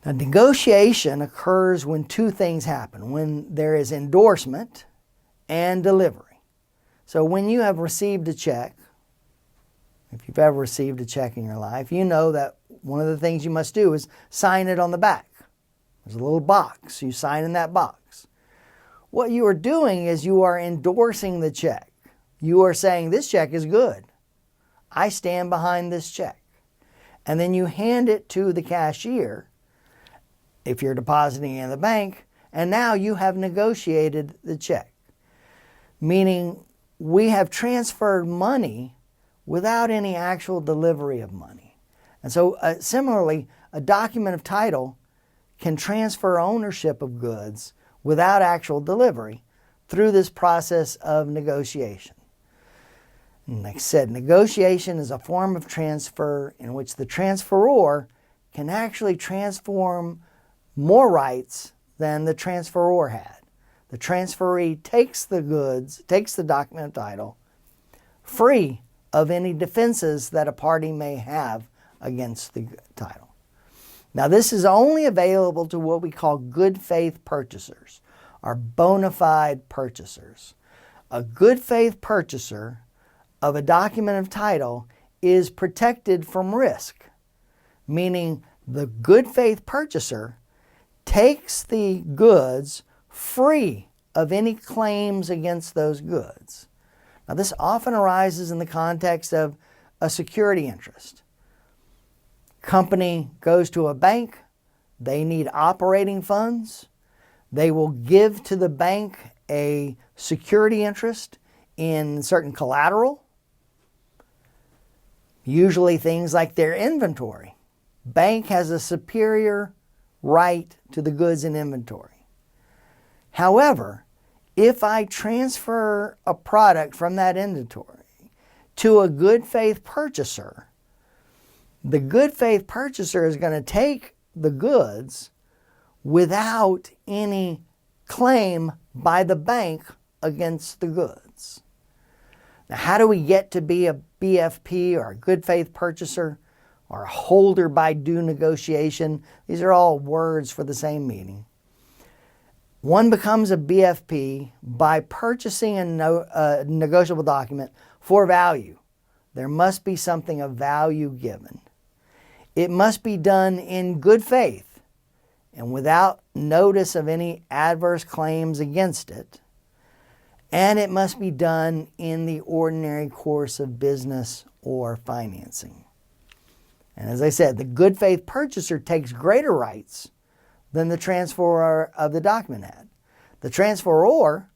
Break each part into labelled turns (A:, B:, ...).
A: Now, negotiation occurs when two things happen: when there is endorsement and delivery. So when you have received a check, if you've ever received a check in your life, you know that one of the things you must do is sign it on the back. There's a little box. You sign in that box. What you are doing is you are endorsing the check. You are saying, this check is good. I stand behind this check. And then you hand it to the cashier if you're depositing in the bank, and now you have negotiated the check. Meaning we have transferred money without any actual delivery of money. And so similarly, a document of title can transfer ownership of goods without actual delivery through this process of negotiation. And like I said, negotiation is a form of transfer in which the transferor can actually transform more rights than the transferor had. The transferee takes the goods, takes the document of title, free of any defenses that a party may have against the title. Now, this is only available to what we call good faith purchasers, or bona fide purchasers. A good faith purchaser of a document of title is protected from risk, meaning the good faith purchaser takes the goods free of any claims against those goods. Now, this often arises in the context of a security interest. Company goes to a bank, they need operating funds, they will give to the bank a security interest in certain collateral, usually things like their inventory. Bank has a superior right to the goods in inventory. However, if I transfer a product from that inventory to a good faith purchaser, the good faith purchaser is going to take the goods without any claim by the bank against the goods. Now, how do we get to be a BFP, or a good faith purchaser, or a holder by due negotiation? These are all words for the same meaning. One becomes a BFP by purchasing a negotiable document for value. There must be something of value given. It must be done in good faith and without notice of any adverse claims against it. And it must be done in the ordinary course of business or financing. And as I said, the good faith purchaser takes greater rights than the transferor of the document had. The transferor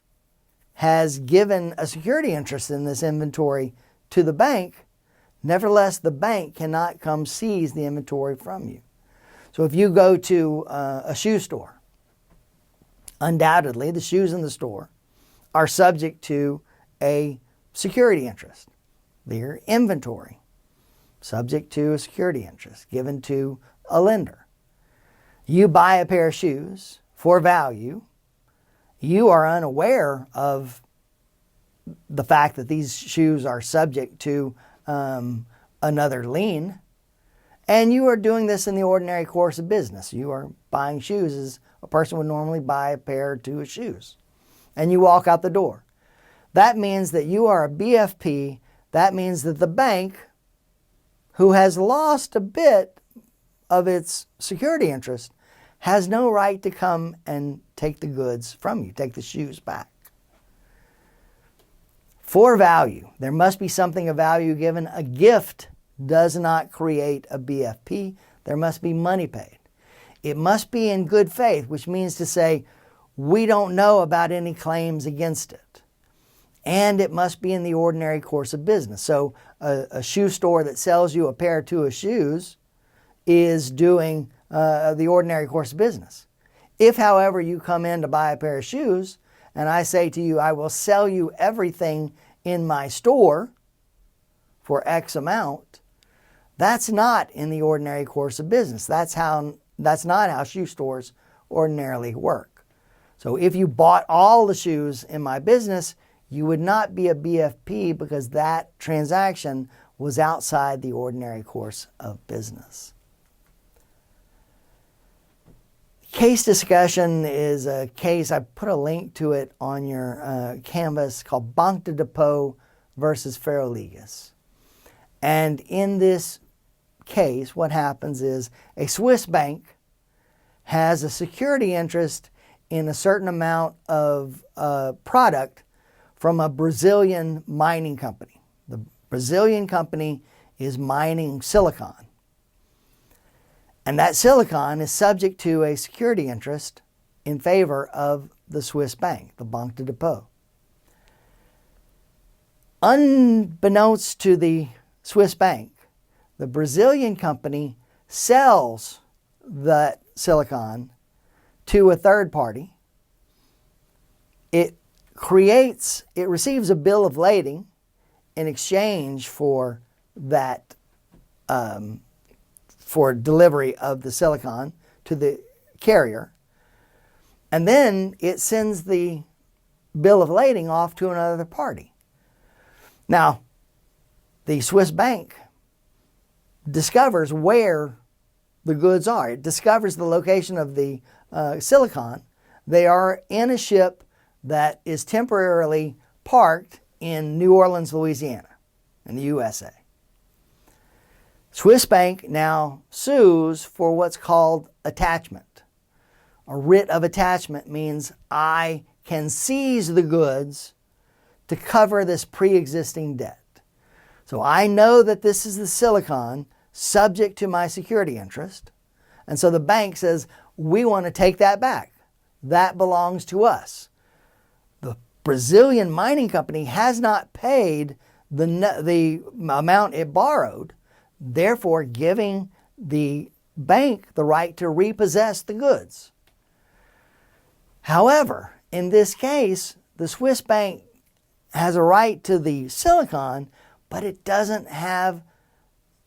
A: has given a security interest in this inventory to the bank. Nevertheless, the bank cannot come seize the inventory from you. So if you go to a shoe store, undoubtedly the shoes in the store are subject to a security interest. Their inventory, subject to a security interest given to a lender. You buy a pair of shoes for value. You are unaware of the fact that these shoes are subject to another lien, and you are doing this in the ordinary course of business. You are buying shoes as a person would normally buy a pair or two of shoes, and you walk out the door. That means that you are a BFP. That means that the bank, who has lost a bit of its security interest, has no right to come and take the goods from you, take the shoes back. For value, there must be something of value given. A gift does not create a BFP. There must be money paid. It must be in good faith, which means to say, we don't know about any claims against it. And it must be in the ordinary course of business. So a shoe store that sells you a pair or two of shoes is doing the ordinary course of business. If, however, you come in to buy a pair of shoes, and I say to you, I will sell you everything in my store for X amount, that's not in the ordinary course of business. That's not how shoe stores ordinarily work. So if you bought all the shoes in my business, you would not be a BFP because that transaction was outside the ordinary course of business. case discussion is a case, I put a link to it on your Canvas, called Banque de Depot versus Ferrolegis. And in this case, what happens is a Swiss bank has a security interest in a certain amount of product from a Brazilian mining company. The Brazilian company is mining silicon. And that silicon is subject to a security interest in favor of the Swiss bank, the Banque de Depot. Unbeknownst to the Swiss bank, the Brazilian company sells that silicon to a third party. It receives a bill of lading in exchange for that, for delivery of the silicon to the carrier. And then it sends the bill of lading off to another party. Now, the Swiss bank discovers where the goods are. It discovers the location of the silicon. They are in a ship that is temporarily parked in New Orleans, Louisiana, in the USA. Swiss bank now sues for what's called attachment. A writ of attachment means I can seize the goods to cover this pre-existing debt. So I know that this is the silicon subject to my security interest. And so the bank says, we want to take that back. That belongs to us. The Brazilian mining company has not paid the amount it borrowed, therefore giving the bank the right to repossess the goods. However, in this case, the Swiss bank has a right to the silicon, but it doesn't have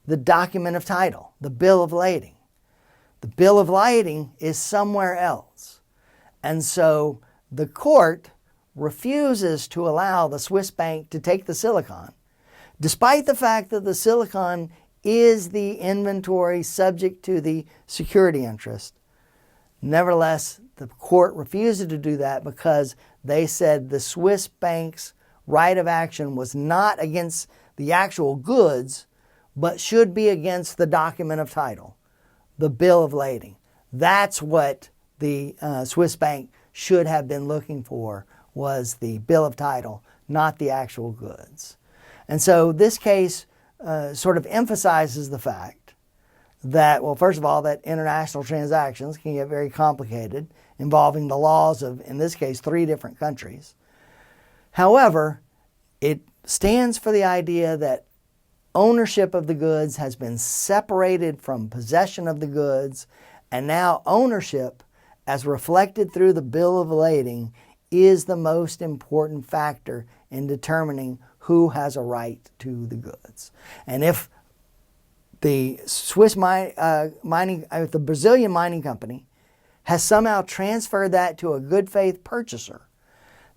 A: the document of title, the bill of lading. The bill of lading is somewhere else. And so the court refuses to allow the Swiss bank to take the silicon, despite the fact that the silicon is the inventory subject to the security interest. Nevertheless, the court refused to do that because they said the Swiss bank's right of action was not against the actual goods, but should be against the document of title, the bill of lading. That's what the Swiss bank should have been looking for, was the bill of title, not the actual goods. And so this case sort of emphasizes the fact that, well, first of all, that international transactions can get very complicated, involving the laws of, in this case, 3 different countries. However, it stands for the idea that ownership of the goods has been separated from possession of the goods, and now ownership, as reflected through the bill of lading, is the most important factor in determining who has a right to the goods. And if the the Brazilian mining company has somehow transferred that to a good faith purchaser,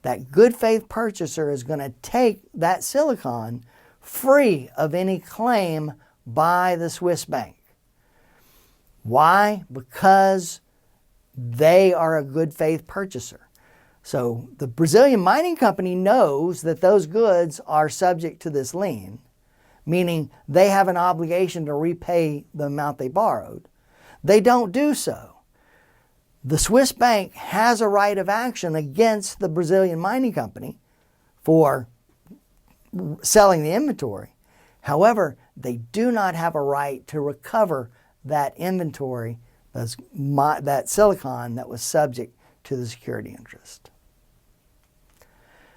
A: that good faith purchaser is going to take that silicon free of any claim by the Swiss bank. Why? Because they are a good faith purchaser. So the Brazilian mining company knows that those goods are subject to this lien, meaning they have an obligation to repay the amount they borrowed. They don't do so. The Swiss bank has a right of action against the Brazilian mining company for selling the inventory. However, they do not have a right to recover that inventory, that silicon that was subject to the security interest.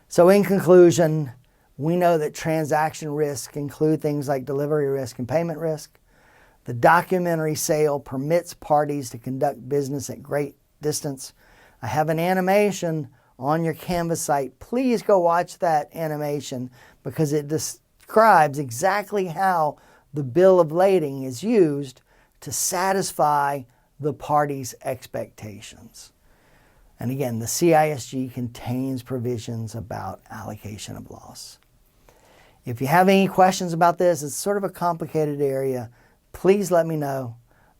A: So in conclusion, we know that transaction risks include things like delivery risk and payment risk. The documentary sale permits parties to conduct business at great distance. I have an animation on your Canvas site. Please go watch that animation because it describes exactly how the bill of lading is used to satisfy the party's expectations. And again, the CISG contains provisions about allocation of loss. If you have any questions about this, it's sort of a complicated area, please let me know.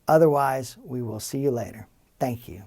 A: Otherwise, we will see you later. Thank you.